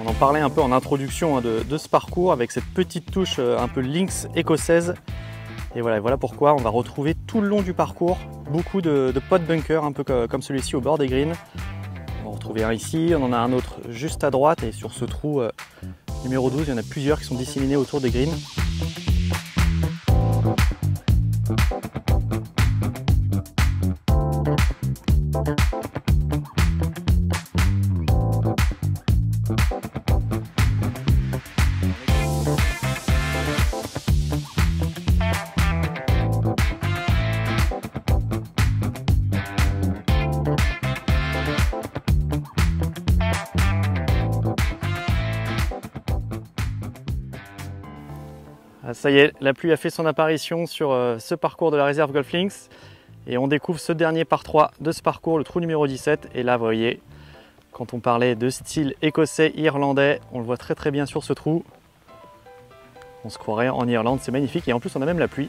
On en parlait un peu en introduction de ce parcours avec cette petite touche un peu links écossaise. Et voilà pourquoi on va retrouver tout le long du parcours beaucoup de pot bunker, un peu comme celui-ci au bord des greens. On va en retrouver un ici, on en a un autre juste à droite, et sur ce trou numéro 12, il y en a plusieurs qui sont disséminés autour des greens. Ça y est, la pluie a fait son apparition sur ce parcours de la réserve Golf Links et on découvre ce dernier par 3 de ce parcours, le trou numéro 17. Et là, vous voyez, quand on parlait de style écossais, irlandais, on le voit très très bien sur ce trou. On se croirait en Irlande, c'est magnifique, et en plus on a même la pluie.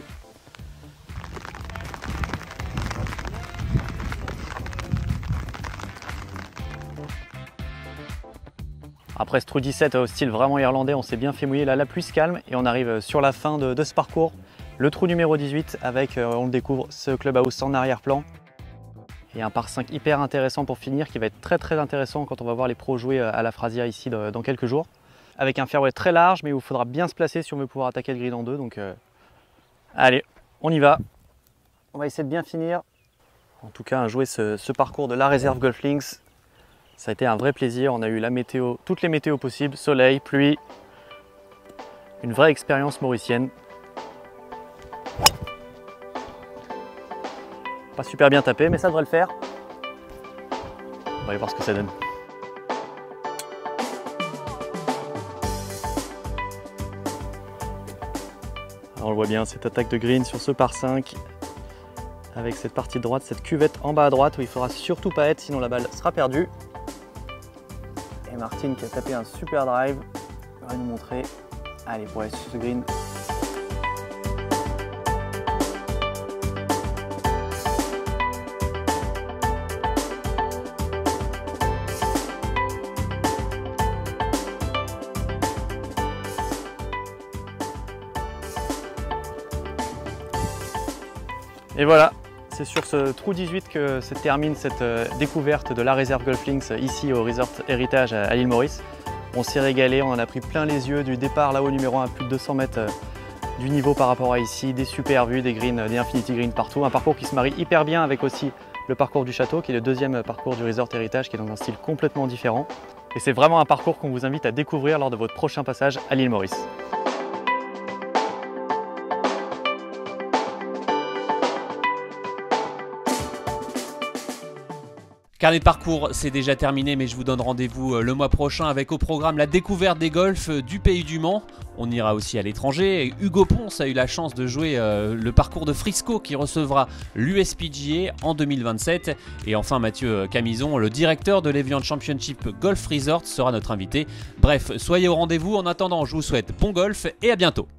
Après ce trou 17 au style vraiment irlandais, on s'est bien fait mouiller. Là, la pluie se calme et on arrive sur la fin de ce parcours. Le trou numéro 18 avec, on le découvre, ce clubhouse en arrière-plan. Et un par 5 hyper intéressant pour finir, qui va être très très intéressant quand on va voir les pros jouer à la Frasia ici dans quelques jours. Avec un fairway très large, mais où il faudra bien se placer si on veut pouvoir attaquer le green en deux. Donc allez, on y va. On va essayer de bien finir. En tout cas, jouer ce parcours de la réserve Golf Links, ça a été un vrai plaisir. On a eu la météo, toutes les météos possibles, soleil, pluie, une vraie expérience mauricienne. Pas super bien tapé, mais ça devrait le faire. On va aller voir ce que ça donne. Alors on le voit bien, cette attaque de green sur ce par 5. Avec cette partie de droite, cette cuvette en bas à droite où il ne faudra surtout pas être, sinon la balle sera perdue. Et Martin qui a tapé un super drive, va nous montrer. Allez, pour aller sur ce green. Et voilà, c'est sur ce trou 18 que se termine cette découverte de la réserve Golf Links ici au Resort Heritage à l'île Maurice. On s'est régalé, on en a pris plein les yeux du départ là-haut numéro 1 à plus de 200 mètres du niveau par rapport à ici, des super vues, des greens, des infinity greens partout. Un parcours qui se marie hyper bien avec aussi le parcours du château qui est le deuxième parcours du Resort Heritage qui est dans un style complètement différent. Et c'est vraiment un parcours qu'on vous invite à découvrir lors de votre prochain passage à l'île Maurice. Carnet de parcours, c'est déjà terminé, mais je vous donne rendez-vous le mois prochain avec au programme la découverte des golfs du pays du Mans. On ira aussi à l'étranger. Hugo Ponce a eu la chance de jouer le parcours de Frisco qui recevra l'USPGA en 2027. Et enfin, Mathieu Camison, le directeur de l'Evian Championship Golf Resort, sera notre invité. Bref, soyez au rendez-vous. En attendant, je vous souhaite bon golf et à bientôt.